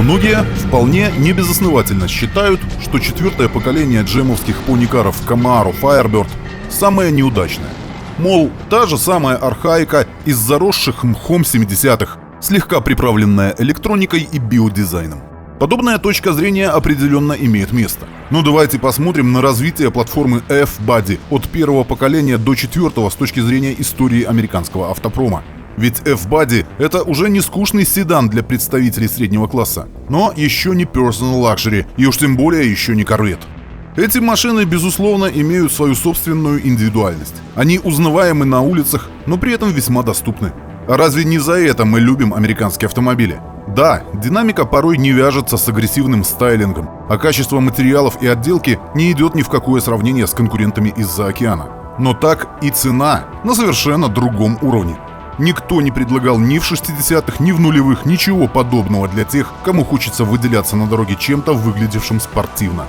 Многие вполне небезосновательно считают, что четвертое поколение джемовских поникаров Camaro Firebird самое неудачное. Мол, та же самая архаика из заросших мхом 70-х, слегка приправленная электроникой и биодизайном. Подобная точка зрения определенно имеет место. Но давайте посмотрим на развитие платформы F-Body от первого поколения до четвертого с точки зрения истории американского автопрома. Ведь F-Body — это уже не скучный седан для представителей среднего класса, но еще не personal luxury, и уж тем более еще не корвет. Эти машины, безусловно, имеют свою собственную индивидуальность. Они узнаваемы на улицах, но при этом весьма доступны. А разве не за это мы любим американские автомобили? Да, динамика порой не вяжется с агрессивным стайлингом, а качество материалов и отделки не идет ни в какое сравнение с конкурентами из-за океана. Но так и цена на совершенно другом уровне. Никто не предлагал ни в 60-х, ни в нулевых ничего подобного для тех, кому хочется выделяться на дороге чем-то выглядевшим спортивно.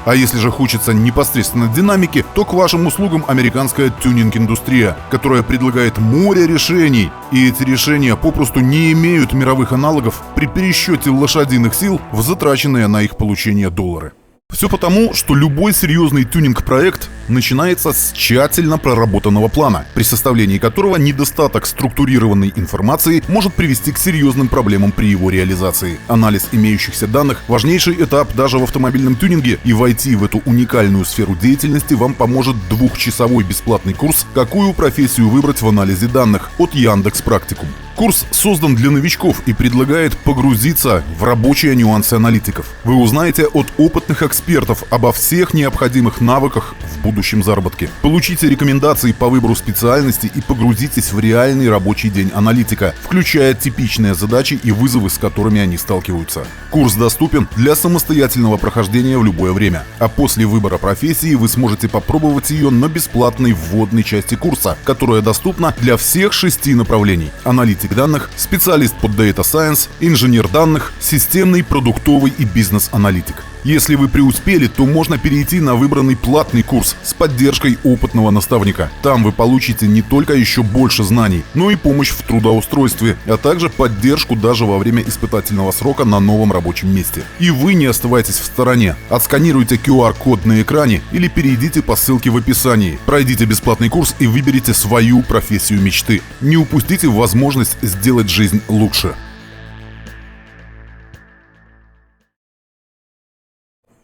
А если же хочется непосредственно динамики, то к вашим услугам американская тюнинг-индустрия, которая предлагает море решений, и эти решения попросту не имеют мировых аналогов при пересчете лошадиных сил в затраченные на их получение доллары. Все потому, что любой серьезный тюнинг-проект начинается с тщательно проработанного плана, при составлении которого недостаток структурированной информации может привести к серьезным проблемам при его реализации. Анализ имеющихся данных – важнейший этап даже в автомобильном тюнинге, и войти в эту уникальную сферу деятельности вам поможет двухчасовой бесплатный курс «Какую профессию выбрать в анализе данных» от Яндекс.Практикум. Курс создан для новичков и предлагает погрузиться в рабочие нюансы аналитиков. Вы узнаете от опытных экспертов обо всех необходимых навыках в будущем заработке. Получите рекомендации по выбору специальности и погрузитесь в реальный рабочий день аналитика, включая типичные задачи и вызовы, с которыми они сталкиваются. Курс доступен для самостоятельного прохождения в любое время. А после выбора профессии вы сможете попробовать ее на бесплатной вводной части курса, которая доступна для всех 6 направлений: аналитик данных, специалист по Data Science, инженер данных, системный, продуктовый и бизнес-аналитик. Если вы преуспели, то можно перейти на выбранный платный курс с поддержкой опытного наставника. Там вы получите не только еще больше знаний, но и помощь в трудоустройстве, а также поддержку даже во время испытательного срока на новом рабочем месте. И вы не оставайтесь в стороне. Отсканируйте QR-код на экране или перейдите по ссылке в описании. Пройдите бесплатный курс и выберите свою профессию мечты. Не упустите возможность сделать жизнь лучше.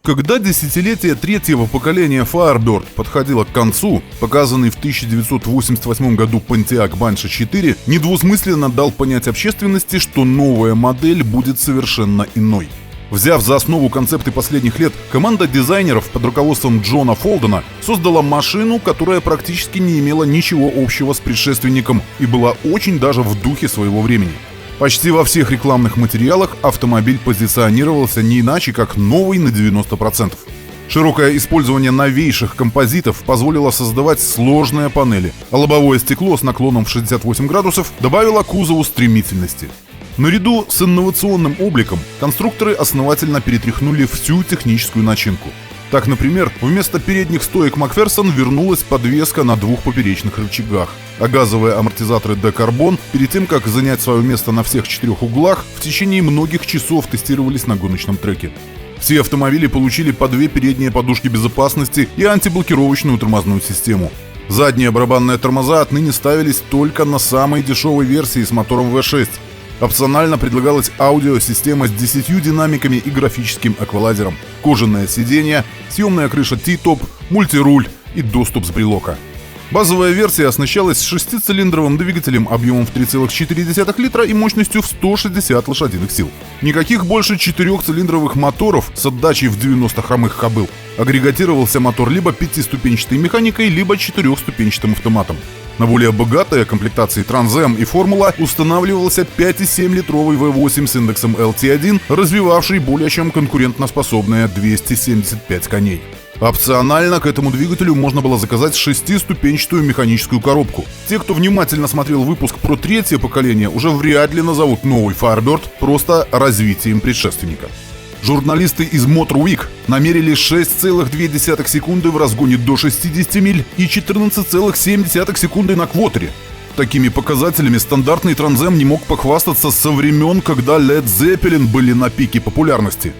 Когда десятилетие третьего поколения Firebird подходило к концу, показанный в 1988 году Pontiac Banshee 4 недвусмысленно дал понять общественности, что новая модель будет совершенно иной. Взяв за основу концепты последних лет, команда дизайнеров под руководством Джона Фолдена создала машину, которая практически не имела ничего общего с предшественником и была очень даже в духе своего времени. Почти во всех рекламных материалах автомобиль позиционировался не иначе, как новый на 90%. Широкое использование новейших композитов позволило создавать сложные панели, а лобовое стекло с наклоном в 68 градусов добавило кузову стремительности. Наряду с инновационным обликом конструкторы основательно перетряхнули всю техническую начинку. Так, например, вместо передних стоек Макферсон вернулась подвеска на 2 поперечных рычагах, а газовые амортизаторы D-Carbon перед тем, как занять свое место на всех 4 углах, в течение многих часов тестировались на гоночном треке. Все автомобили получили по 2 передние подушки безопасности и антиблокировочную тормозную систему. Задние барабанные тормоза отныне ставились только на самой дешевой версии с мотором V6. Опционально предлагалась аудиосистема с 10 динамиками и графическим эквалайзером, кожаное сиденье, съемная крыша T-Top, мультируль и доступ с брелока. Базовая версия оснащалась 6-цилиндровым двигателем объемом в 3,4 литра и мощностью в 160 лошадиных сил. Никаких больше 4-цилиндровых моторов с отдачей в 90 хромых кобыл. Агрегатировался мотор либо 5-ступенчатой механикой, либо 4-ступенчатым автоматом. На более богатые комплектации Trans Am и Formula устанавливался 5,7-литровый V8 с индексом LT1, развивавший более чем конкурентоспособные 275 коней. Опционально к этому двигателю можно было заказать 6-ступенчатую механическую коробку. Те, кто внимательно смотрел выпуск про третье поколение, уже вряд ли назовут новый Firebird просто развитием предшественника. Журналисты из Motor Week намерили 6,2 секунды в разгоне до 60 миль и 14,7 секунды на квотере. Такими показателями стандартный Транзэм не мог похвастаться со времен, когда Led Zeppelin были на пике популярности.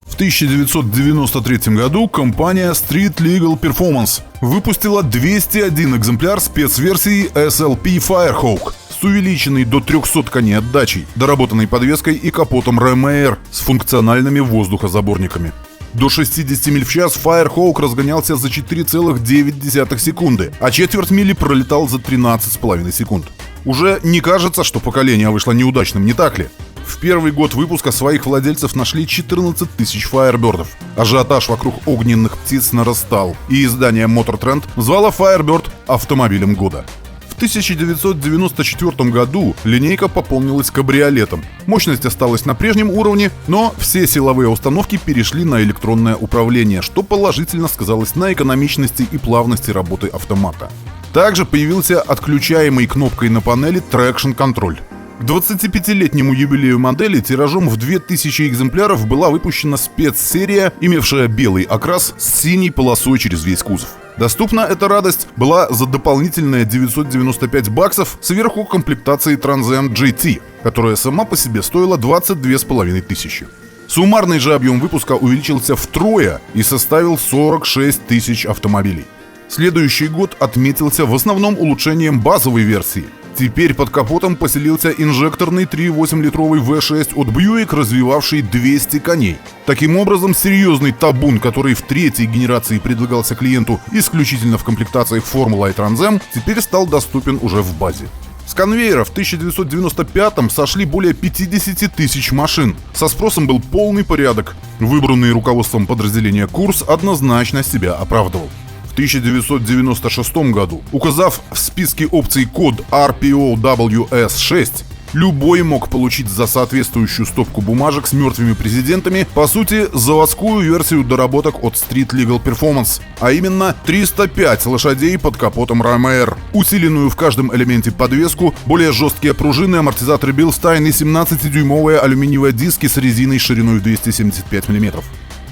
В 1993 году компания Street Legal Performance выпустила 201 экземпляр спецверсии SLP Firehawk с увеличенной до 300 коней отдачей, доработанной подвеской и капотом Remair с функциональными воздухозаборниками. До 60 миль в час Firehawk разгонялся за 4,9 секунды, а четверть мили пролетал за 13,5 секунд. Уже не кажется, что поколение вышло неудачным, не так ли? В первый год выпуска своих владельцев нашли 14 тысяч Firebird. Ажиотаж вокруг огненных птиц нарастал, и издание Motor Trend назвало Firebird автомобилем года. В 1994 году линейка пополнилась кабриолетом. Мощность осталась на прежнем уровне, но все силовые установки перешли на электронное управление, что положительно сказалось на экономичности и плавности работы автомата. Также появился отключаемый кнопкой на панели Traction Control. К 25-летнему юбилею модели тиражом в 2000 экземпляров была выпущена спецсерия, имевшая белый окрас с синей полосой через весь кузов. Доступна эта радость была за дополнительные $995 сверху комплектации Trans Am GT, которая сама по себе стоила 22 500. Суммарный же объем выпуска увеличился втрое и составил 46 тысяч автомобилей. Следующий год отметился в основном улучшением базовой версии. Теперь под капотом поселился инжекторный 3,8-литровый V6 от Buick, развивавший 200 коней. Таким образом, серьезный табун, который в третьей генерации предлагался клиенту исключительно в комплектациях Formula и Trans Am, теперь стал доступен уже в базе. С конвейера в 1995-м сошли более 50 тысяч машин. Со спросом был полный порядок. Выбранный руководством подразделения курс однозначно себя оправдывал. В 1996 году, указав в списке опций код RPOWS6, любой мог получить за соответствующую стопку бумажек с мертвыми президентами, по сути, заводскую версию доработок от Street Legal Performance, а именно 305 лошадей под капотом Remair, усиленную в каждом элементе подвеску, более жесткие пружины, амортизаторы Bilstein и 17-дюймовые алюминиевые диски с резиной шириной в 275 мм.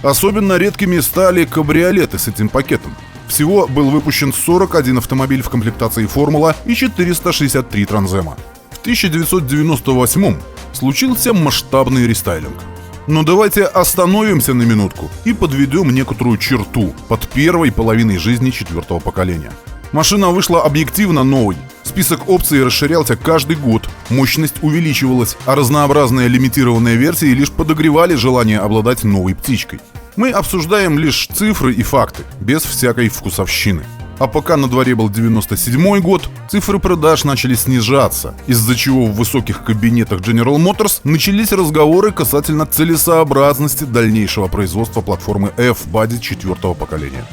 Особенно редкими стали кабриолеты с этим пакетом. Всего был выпущен 41 автомобиль в комплектации Формула и 463 Транзэма. В 1998 случился масштабный рестайлинг. Но давайте остановимся на минутку и подведем некоторую черту под первой половиной жизни четвертого поколения. Машина вышла объективно новой. Список опций расширялся каждый год, мощность увеличивалась, а разнообразные лимитированные версии лишь подогревали желание обладать новой птичкой. Мы обсуждаем лишь цифры и факты, без всякой вкусовщины. А пока на дворе был 97 год, цифры продаж начали снижаться, из-за чего в высоких кабинетах General Motors начались разговоры касательно целесообразности дальнейшего производства платформы F-Body четвертого поколения.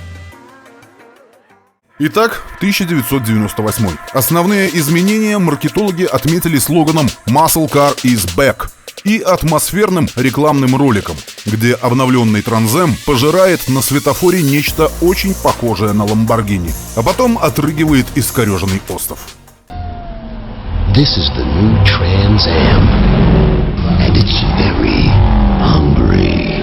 Итак, 1998. Основные изменения маркетологи отметили слоганом «Muscle Car is back» и атмосферным рекламным роликом, где обновленный Trans Am пожирает на светофоре нечто очень похожее на Lamborghini, а потом отрыгивает искореженный остов. This is the new Trans Am, and it's very hungry.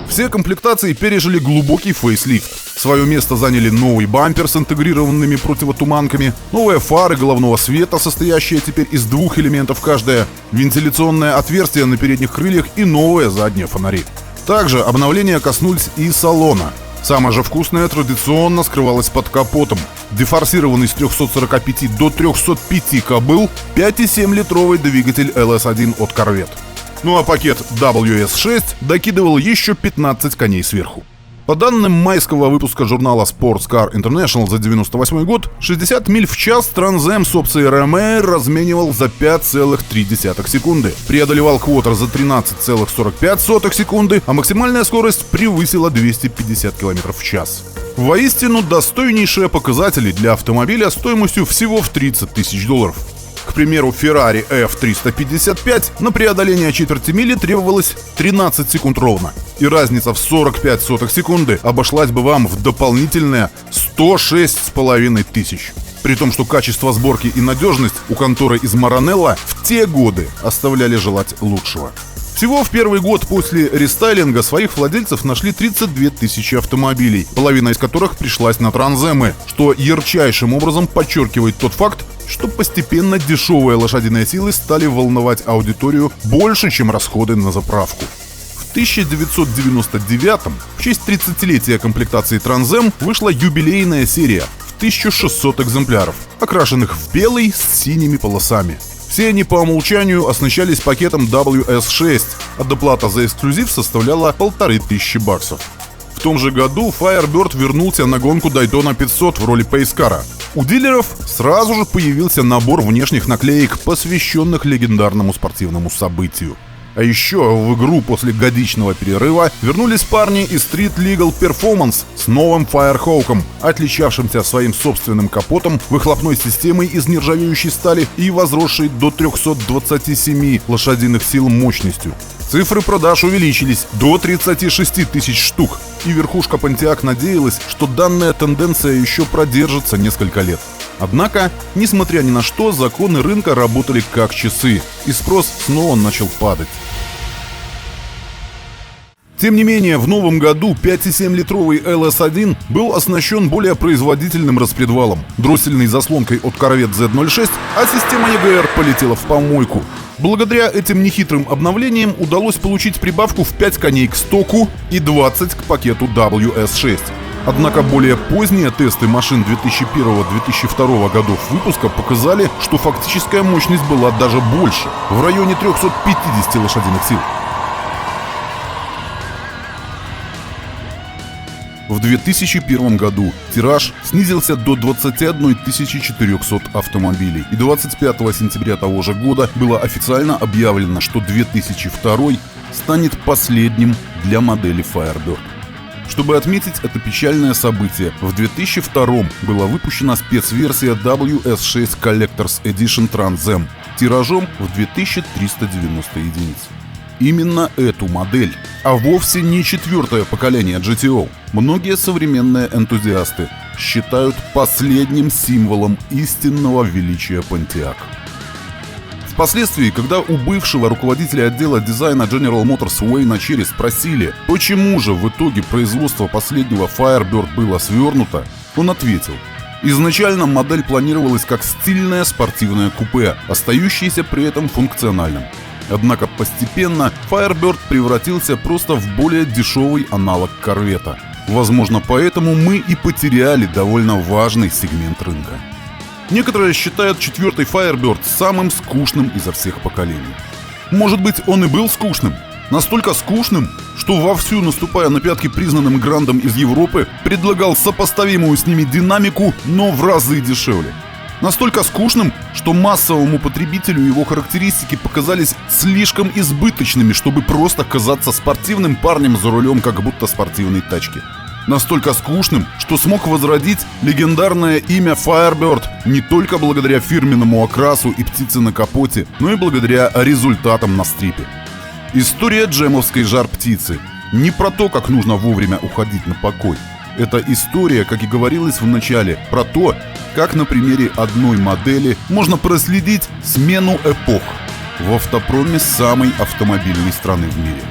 Все комплектации пережили глубокий фейслифт. Свое место заняли новый бампер с интегрированными противотуманками, новые фары головного света, состоящие теперь из 2 элементов каждая, вентиляционное отверстие на передних крыльях и новые задние фонари. Также обновления коснулись и салона. Самое же вкусное традиционно скрывалось под капотом. Дефорсированный с 345 до 305 кобыл 5,7-литровый двигатель LS1 от Corvette. Ну а пакет WS6 докидывал еще 15 коней сверху. По данным майского выпуска журнала Sports Car International за 98 год, 60 миль в час Trans Am с опцией Remair разменивал за 5,3 секунды, преодолевал квотер за 13,45 секунды, а максимальная скорость превысила 250 км в час. Воистину достойнейшие показатели для автомобиля стоимостью всего в $30 000. К примеру, Ferrari F355 на преодоление четверти мили требовалось 13 секунд ровно. И разница в 45 сотых секунды обошлась бы вам в дополнительные 106,5 тысяч. При том, что качество сборки и надежность у конторы из Маранелло в те годы оставляли желать лучшего. Всего в первый год после рестайлинга своих владельцев нашли 32 тысячи автомобилей, половина из которых пришлась на транземы, что ярчайшим образом подчеркивает тот факт, что постепенно дешевые лошадиные силы стали волновать аудиторию больше, чем расходы на заправку. В 1999-м, в честь 30-летия комплектации Транзем, вышла юбилейная серия в 1600 экземпляров, окрашенных в белый с синими полосами. Все они по умолчанию оснащались пакетом WS6, а доплата за эксклюзив составляла $1500. В том же году Firebird вернулся на гонку Daytona 500 в роли пейскара. У дилеров сразу же появился набор внешних наклеек, посвященных легендарному спортивному событию. А еще в игру после годичного перерыва вернулись парни из Street Legal Performance с новым Firehawk'ом, отличавшимся своим собственным капотом, выхлопной системой из нержавеющей стали и возросшей до 327 лошадиных сил мощностью. Цифры продаж увеличились до 36 тысяч штук, и верхушка Pontiac надеялась, что данная тенденция еще продержится несколько лет. Однако, несмотря ни на что, законы рынка работали как часы, и спрос снова начал падать. Тем не менее, в новом году 5,7-литровый LS1 был оснащен более производительным распредвалом, дроссельной заслонкой от Corvette Z06, а система EGR полетела в помойку. Благодаря этим нехитрым обновлениям удалось получить прибавку в 5 коней к стоку и 20 к пакету WS6. Однако более поздние тесты машин 2001-2002 годов выпуска показали, что фактическая мощность была даже больше, в районе 350 лошадиных сил. В 2001 году тираж снизился до 21 400 автомобилей, и 25 сентября того же года было официально объявлено, что 2002 станет последним для модели Firebird. Чтобы отметить это печальное событие, в 2002 была выпущена спецверсия WS6 Collector's Edition Trans Am тиражом в 2390 единиц. Именно эту модель, а вовсе не четвертое поколение GTO, многие современные энтузиасты считают последним символом истинного величия Pontiac. Впоследствии, когда у бывшего руководителя отдела дизайна General Motors Уэйна Черри спросили, почему же в итоге производство последнего Firebird было свернуто, он ответил: изначально модель планировалась как стильное спортивное купе, остающееся при этом функциональным. Однако постепенно Firebird превратился просто в более дешевый аналог корвета. Возможно, поэтому мы и потеряли довольно важный сегмент рынка. Некоторые считают четвертый Firebird самым скучным изо всех поколений. Может быть, он и был скучным? Настолько скучным, что вовсю, наступая на пятки признанным грандам из Европы, предлагал сопоставимую с ними динамику, но в разы дешевле. Настолько скучным, что массовому потребителю его характеристики показались слишком избыточными, чтобы просто казаться спортивным парнем за рулем как будто спортивной тачки. Настолько скучным, что смог возродить легендарное имя Firebird не только благодаря фирменному окрасу и птице на капоте, но и благодаря результатам на стрипе. История джемовской жар-птицы не про то, как нужно вовремя уходить на покой. Это история, как и говорилось в начале, про то, как на примере одной модели можно проследить смену эпох в автопроме самой автомобильной страны в мире.